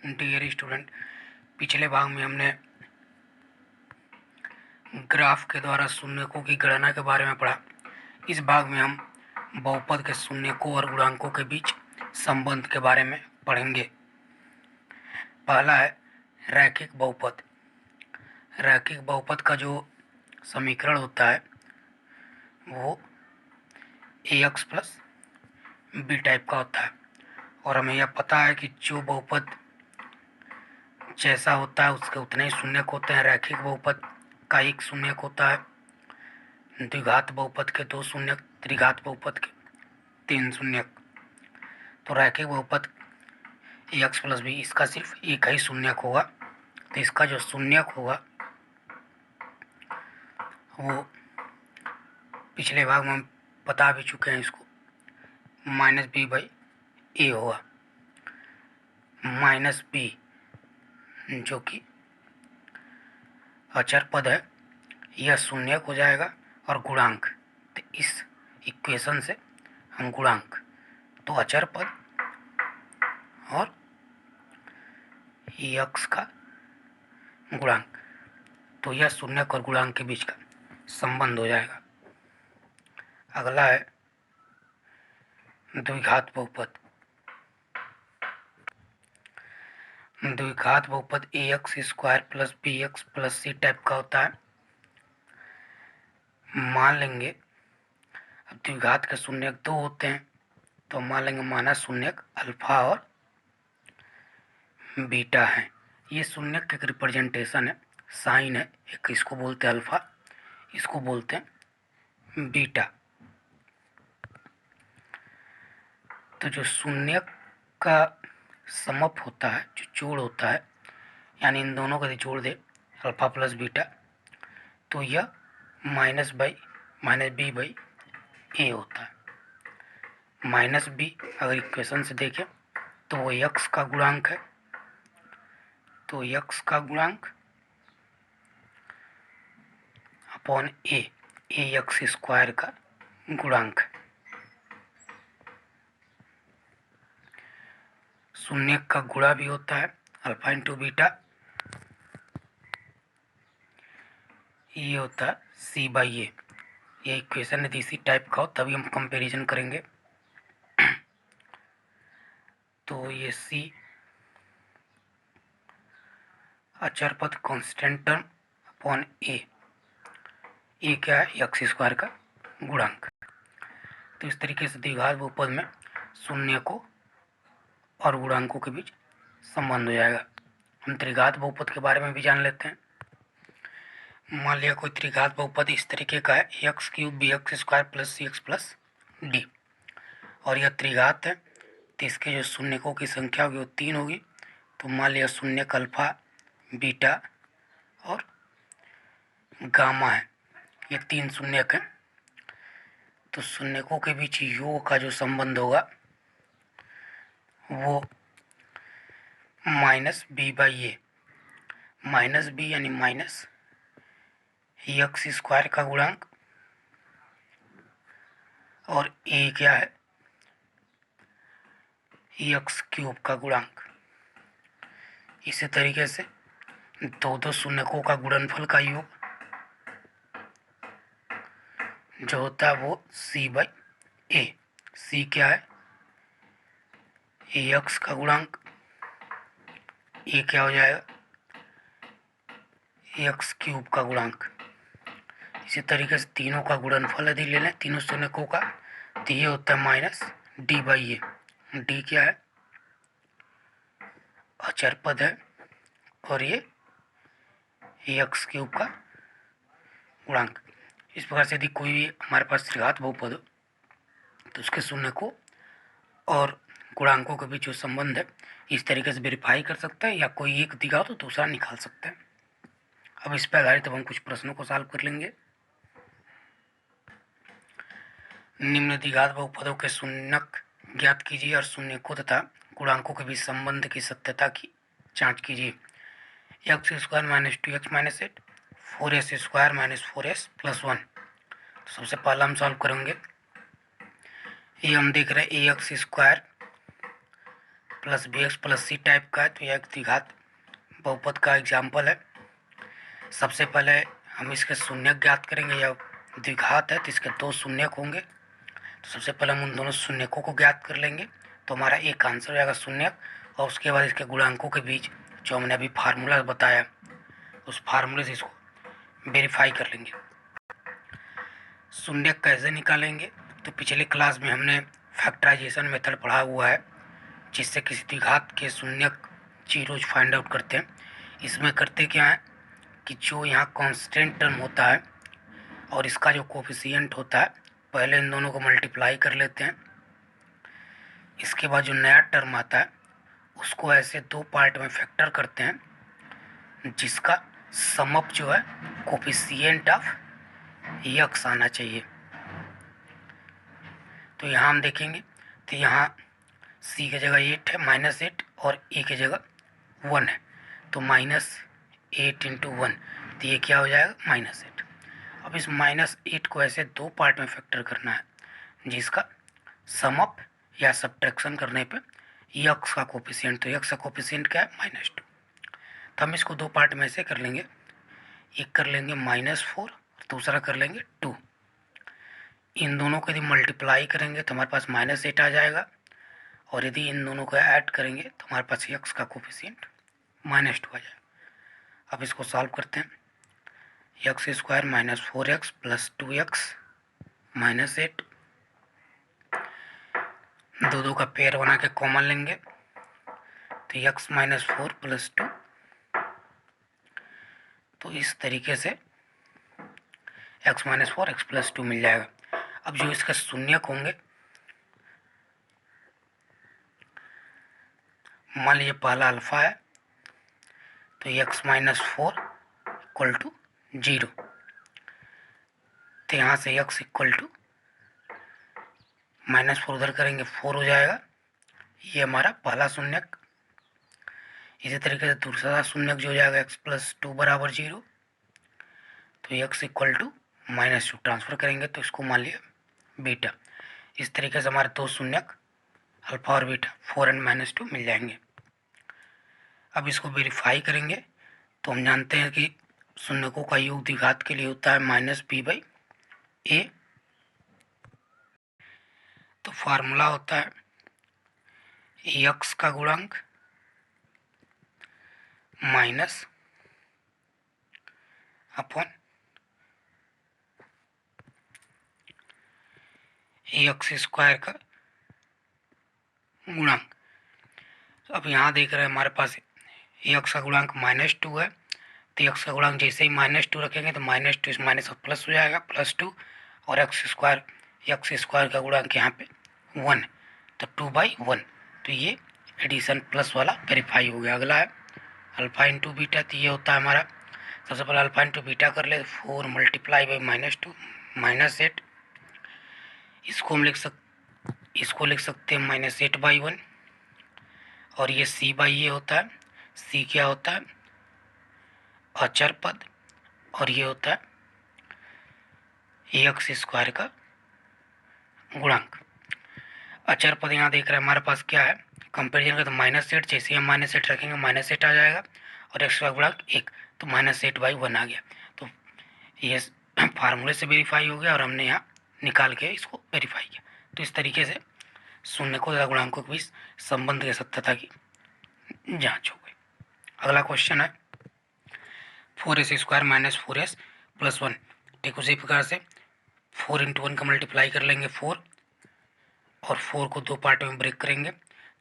Dear student, पिछले भाग में हमने ग्राफ के द्वारा शून्यकों की गणना के बारे में पढ़ा। इस भाग में हम बहुपद के शून्यकों और गुणांकों के बीच संबंध के बारे में पढ़ेंगे। पहला है रैखिक बहुपद। रैखिक बहुपद का जो समीकरण होता है वो ax प्लस बी टाइप का होता है, और हमें यह पता है कि जो बहुपद जैसा होता है उसके उतने ही शून्यक होते हैं। रैखिक बहुपद का एक शून्यक होता है, द्विघात बहुपद के दो शून्यक, त्रिघात बहुपद के तीन शून्यक। तो रैखिक बहुपद ax प्लस बी, इसका सिर्फ एक ही शून्यक होगा। तो इसका जो शून्यक होगा वो पिछले भाग में हम बता भी चुके हैं, इसको माइनस बी बाई ए होगा। माइनस बी जो कि अचर पद है यह शून्यक हो जाएगा, और गुणांक, तो इस इक्वेशन से हम गुणांक, तो अचर पद और यक्स का गुणांक, तो यह शून्यक और गुणांक के बीच का संबंध हो जाएगा। अगला है द्विघात बहुपद। द्विघात बहुपद ax square plus bx plus C type का होता है। मान लेंगे अब द्विघात के शून्यक दो होते हैं, तो मान लेंगे माना शून्यक अल्फा और बीटा है। ये शून्यक का एक रिप्रेजेंटेशन है, साइन है। एक इसको बोलते हैं अल्फा, इसको बोलते हैं बीटा। तो जो शून्यक का समअप होता है, जो जोड़ होता है, यानी इन दोनों का जोड़ दे अल्फा प्लस बीटा, तो यह माइनस बी बाई ए होता है। माइनस बी अगर इक्वेशन से देखें तो वो यक्स का गुणांक है, तो यक्स का गुणांक अपॉन ए यक्स स्क्वायर का गुणांक। शून्यक का गुणा भी होता है अल्फा इंटू बीटा, ये होता है सी बाई ए। ये इक्वेशन यदि इसी टाइप का हो तभी हम कंपैरिजन करेंगे। तो ये सी अचर पद कांस्टेंट टर्म अपॉन ए क्या है, एक्स स्क्वायर का गुणांक। तो इस तरीके से द्विघात बहुपद में शून्यकों और गुणांकों के बीच संबंध हो जाएगा। हम त्रिघात बहुपद के बारे में भी जान लेते हैं। मान लिया कोई त्रिघात बहुपद इस तरीके का है, x cube b x square plus c x plus d, और यह त्रिघात है, तो इसके जो शून्यकों की संख्या होगी वो 3 होगी। तो मान लिया शून्यक अल्फा, बीटा और गामा है, ये 3 शून्यक हैं। तो शून्यकों के बीच योग का जो संबंध होगा वो minus B by A. Minus B यानी माइनस एक्स स्क्वायर का गुणांक, और ए क्या है, एक्स क्यूब का गुणांक। इसी तरीके से दो शून्यकों का गुणनफल का योग जो होता है वो सी बाई ए। सी क्या है, एक्स का गुणांक, ए क्या हो जाएगा, एक्स क्यूब का गुणांक। इसी तरीके से तीनों का गुणनफल यदि ले लें तीनों शून्यकों का, तो ये होता है minus D by A. D क्या है, अचर पद है, और ये एक्स क्यूब का गुणांक। इस प्रकार से यदि कोई भी हमारे पास त्रिघात बहुपद हो तो उसके शून्यकों और गुणांकों के बीच जो संबंध है इस तरीके से वेरीफाई कर सकते हैं, या कोई एक दिखा तो दूसरा निकाल सकते हैं। अब इस पर आधारित हम कुछ प्रश्नों को सॉल्व कर लेंगे। निम्न द्विघात बहुपदों के शून्यक ज्ञात कीजिए और शून्यकों तथा गुणांकों के बीच संबंध की सत्यता की जांच कीजिए। X square minus 2x minus 8, 4s square minus 4s plus 1। तो सबसे पहला हम सॉल्व करेंगे। ये हम देख रहे हैं X square plus B X plus C type का है, तो यह एक द्विघात बहुपद का एग्जाम्पल है। सबसे पहले हम इसके शून्यक ज्ञात करेंगे। यह द्विघात है तो इसके दो शून्यक होंगे, तो सबसे पहले हम उन दोनों शून्यकों को ज्ञात कर लेंगे, तो हमारा एक आंसर हो जाएगा शून्यक। और उसके बाद इसके गुणांकों के बीच जो हमने अभी फार्मूला बताया, उस फार्मूले से इसको वेरीफाई कर लेंगे। शून्यक कैसे निकालेंगे, तो पिछले क्लास में हमने फैक्टराइजेशन मेथड पढ़ा हुआ है, जिससे किसी द्विघात के शून्यक जीरोज फाइंड आउट करते हैं। इसमें करते क्या है कि जो यहाँ कांस्टेंट टर्म होता है और इसका जो कोफिशिएंट होता है, पहले इन दोनों को मल्टीप्लाई कर लेते हैं। इसके बाद जो नया टर्म आता है उसको ऐसे दो पार्ट में फैक्टर करते हैं, जिसका सम अप जो है कोफिशिएंट ऑफ यक्स आना चाहिए। तो यहाँ हम देखेंगे तो यहाँ सी की जगह 8 है -8 और ए की जगह 1 है, तो -8 इंटू 1, तो ये क्या हो जाएगा -8। अब इस -8 को ऐसे दो पार्ट में फैक्टर करना है, जिसका सम अप या सब्ट्रैक्शन करने पे यक्स का कोफिशिएंट, तो यक्स का कोफिशिएंट क्या है -2। तो हम इसको दो पार्ट में से कर लेंगे, एक कर लेंगे -4 और दूसरा कर लेंगे 2। इन दोनों को यदि मल्टीप्लाई करेंगे तो हमारे पास -8 आ जाएगा, और यदि इन दोनों को ऐड करेंगे तो हमारे पास यक्स का कोफिशिएंट -2 आ जाएगा। अब इसको सॉल्व करते हैं। X square -4x plus 2x -8, दो का पेयर बना के कॉमन लेंगे, तो यक्स -4 प्लस 2, तो इस तरीके से x -4 x प्लस 2 मिल जाएगा। अब जो इसका शून्यक होंगे, मान लीजिए पहला अल्फा है, तो x -4 इक्वल टू 0, तो यहाँ से x इक्वल टू -4 उधर करेंगे 4 हो जाएगा। ये हमारा पहला शून्यक। इसी तरीके से दूसरा शून्यक जो हो जाएगा x प्लस 2 बराबर 0, तो x इक्वल टू -2 ट्रांसफर करेंगे तो इसको मान लिया बीटा। इस तरीके से हमारे दो शून्यक अल्फा और बीटा 4 और -2 मिल जाएंगे। अब इसको वेरीफाई करेंगे, तो हम जानते हैं कि शून्यकों का योग द्विघात के लिए होता है -b/a। तो फार्मूला होता है x का गुणांक माइनस अपॉन एक्स स्क्वायर का गुणांक। अब यहाँ देख रहे हैं हमारे पास एक्स का गुणांक -2 है, तो एक्स का गुणांक जैसे ही -2 रखेंगे तो -2 इस माइनस का प्लस हो जाएगा +2, और एक्स स्क्वायर का गुणांक यहाँ पे 1, तो 2/1, तो ये एडिशन प्लस वाला वेरीफाई हो गया। अगला है अल्फा इंटू बीटा, तो ये होता है हमारा, सबसे पहले अल्फा इंटू बीटा कर ले, 4 मल्टीप्लाई बाई -2 -8, इसको लिख सकते हैं -8/1, और ये c/a होता है। c क्या होता है, अचर पद, और ये होता है एक्स स्क्वायर का गुणांक। अचर पद यहाँ देख रहे हैं हमारे पास क्या है, कंपेरिजन का, तो -8, जैसे हम -8 रखेंगे -8 आ जाएगा, और एक्स का गुणांक 1, तो -8/1 आ गया। तो ये फार्मूले से वेरीफाई हो गया और हमने यहाँ निकाल के इसको वेरीफाई किया। तो इस तरीके से शून्यकों तथा गुणांकों के बीच संबंध की सत्यता की जांच हो गई। अगला क्वेश्चन है 4s स्क्वायर -4s प्लस 1। ठीक उसी प्रकार से 4 इंटू 1 का मल्टीप्लाई कर लेंगे 4, और 4 को दो पार्ट में ब्रेक करेंगे,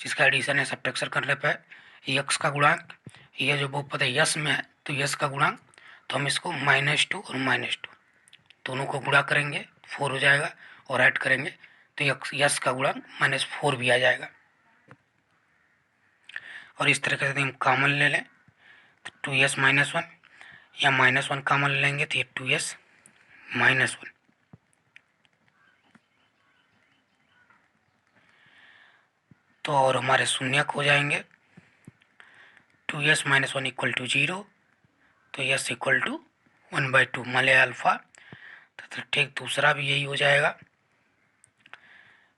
जिसका एडिशन है सब्ट्रैक्शन करने पर यक्स का गुणांक, यह जो बहुपद है यस में है तो यस का गुणांक, तो हम इसको -2 और -2 दोनों को गुणा करेंगे 4 हो जाएगा, और ऐड करेंगे तो यस का गुणांक -4 भी आ जाएगा। और इस तरह से हम कॉमन ले लें तो 2s -1, या -1 कॉमन ले लेंगे तो ये 2s -1। तो और हमारे शून्यक हो जाएंगे 2s -1 इक्वल टू 0, तो s इक्वल टू 1/2 मान लिया अल्फा, तो ठीक दूसरा भी यही हो जाएगा,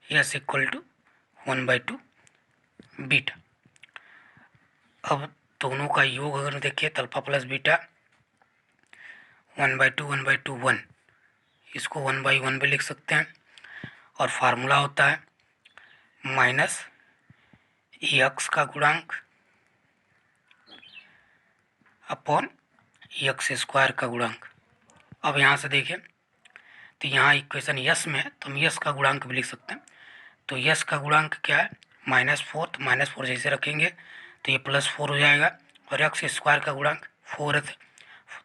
s इक्वल टू 1/2 बीटा। अब दोनों का योग अगर देखिए तो अल्फा प्लस बीटा 1/2 1/2 1, इसको 1/1 भी लिख सकते हैं। और फार्मूला होता है माइनस एक्स का गुणांक अपॉन एक्स स्क्वायर का गुणांक। अब यहाँ से देखिए तो यहाँ इक्वेशन यस में है तो हम यस का गुणांक भी लिख सकते हैं। तो यस का गुणांक क्या है -4, तो -4 जैसे रखेंगे तो ये +4 हो जाएगा। और एक्स स्क्वायर का गुणांक 4 है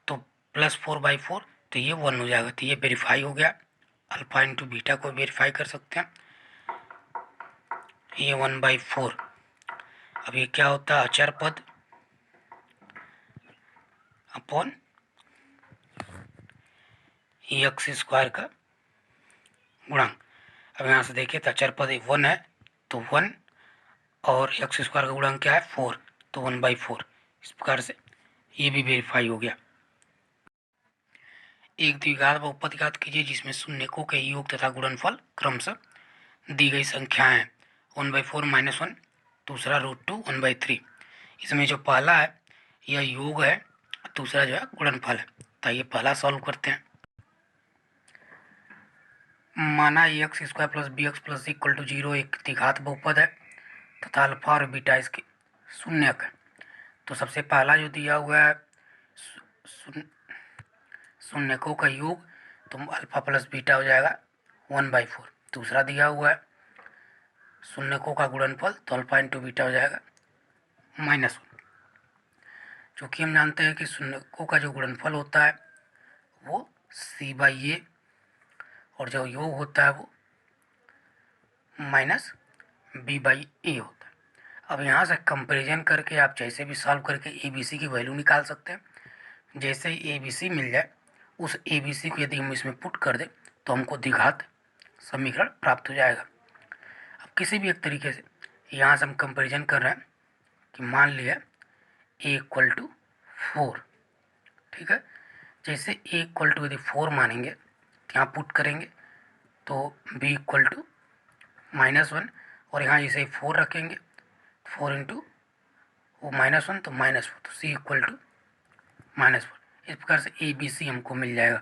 तो +4/4 तो ये 1 हो जाएगा। तो ये वेरीफाई हो गया। अल्फा इंटू बीटा को वेरीफाई कर सकते हैं। ये 1/4। अब ये क्या होता है अचर पद अपॉन एक्स स्क्वायर का गुणांक। अब यहाँ से देखिए तो अचर पद 1 है तो 1 और एक्स स्क्वायर का गुणांक क्या है 4 तो 1/4। इस प्रकार से ये भी वेरीफाई हो गया। एक द्विघात बहुपद ज्ञात कीजिए जिसमें शून्यकों के योग तथा गुणनफल क्रमशः दी गई संख्याएं हैं। 1/4 -1, दूसरा √2 1/3। इसमें जो पहला है यह योग है, दूसरा जो है गुणनफल है। तो ये पहला सॉल्व करते हैं। माना X square plus B X plus equal to 0 एक द्विघात बहुपद है तथा अल्फा और बीटा इसके शून्यक है। तो सबसे पहला जो दिया हुआ है शून्यकों का योग तो अल्फा प्लस बीटा हो जाएगा 1/4। दूसरा दिया हुआ है शून्यकों का गुणनफल तो अल्फा इंटू बीटा हो जाएगा -1। चूँकि हम जानते हैं कि शून्यकों का जो गुणनफल होता है वो c/a और जो योग होता है वो -b/a होता है। अब यहाँ से कंपैरिजन करके आप जैसे भी सॉल्व करके ABC की वैल्यू निकाल सकते हैं। जैसे ही ABC मिल जाए उस ABC को यदि हम इसमें पुट कर दें तो हमको द्विघात समीकरण प्राप्त हो जाएगा। अब किसी भी एक तरीके से यहाँ से हम कंपैरिजन कर रहे हैं कि मान लिया a = 4, ठीक है। जैसे a = यदि 4 मानेंगे तो यहाँ पुट करेंगे तो b = -1 और यहाँ जैसे 4 रखेंगे 4 इंटू वो -1 तो -4 तो c = -4। इस प्रकार से ABC हमको मिल जाएगा।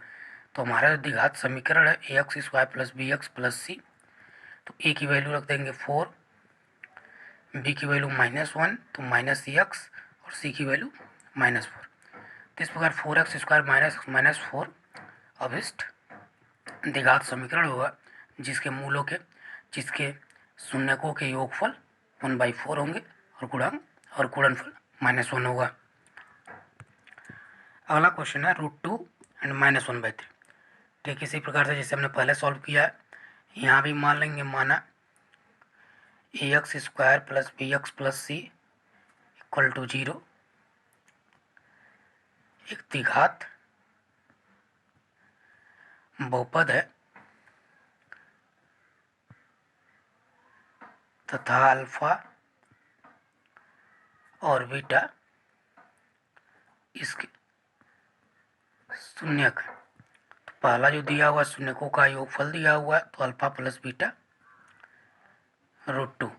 तो हमारा जो द्विघात समीकरण है ax² + bx + c, तो a की वैल्यू रख देंगे 4, b की वैल्यू -1 तो -x और c की वैल्यू -4। तो इस प्रकार 4x² - -4 अभिष्ट द्विघात समीकरण होगा जिसके शून्यकों के योगफल 1/4 होंगे और गुणनफल -1 होगा। अगला क्वेश्चन है √2 एंड -1/3। ठीक इसी प्रकार से जैसे हमने पहले सॉल्व किया है यहाँ भी मान लेंगे। माना ax² + bx + c = 0 एक द्विघात बहुपद है तथा अल्फा और बीटा इसके शून्यक है। तो पहला जो दिया हुआ शून्यकों का योगफल दिया हुआ है तो अल्फा प्लस बीटा √2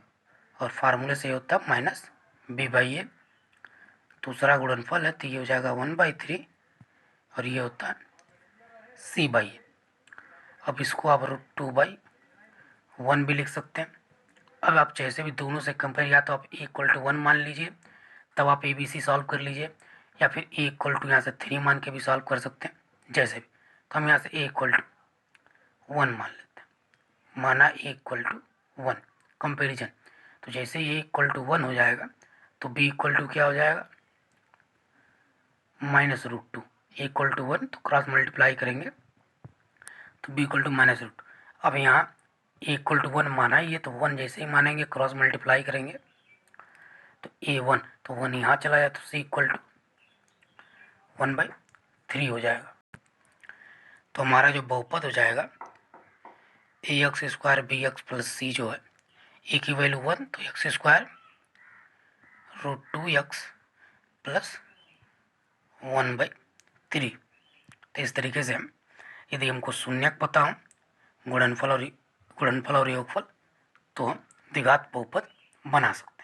और फार्मूले से होता है -b/a। दूसरा गुणनफल है तो ये हो जाएगा 1/3 और ये होता है c/a। अब इसको आप √2/1 भी लिख सकते हैं। अब आप जैसे भी दोनों से कंपेयर या तो आप a = 1 मान लीजिए तब आप ABC सॉल्व कर लीजिए या फिर a = यहाँ से 3 मान के भी सॉल्व कर सकते हैं जैसे भी। तो हम यहाँ से a = 1 मान लेते हैं। माना a = 1 कंपेरिजन। तो जैसे a = 1 हो जाएगा तो b = क्या हो जाएगा -√2। a = 1 तो क्रॉस मल्टीप्लाई करेंगे तो b = -√2। अब यहाँ a = 1 माना ही है तो 1 जैसे ही मानेंगे क्रॉस मल्टीप्लाई करेंगे तो a1 तो 1 यहाँ चला जाए तो c = 1/3 हो जाएगा। तो हमारा जो बहुपद हो जाएगा ax² bx + c जो है a की वैल्यू 1 तो x² √2x + 1/3। तो इस तरीके से हम यदि हमको शून्यक पता हो गुणनफल और योगफल तो हम द्विघात बहुपद बना सकते हैं।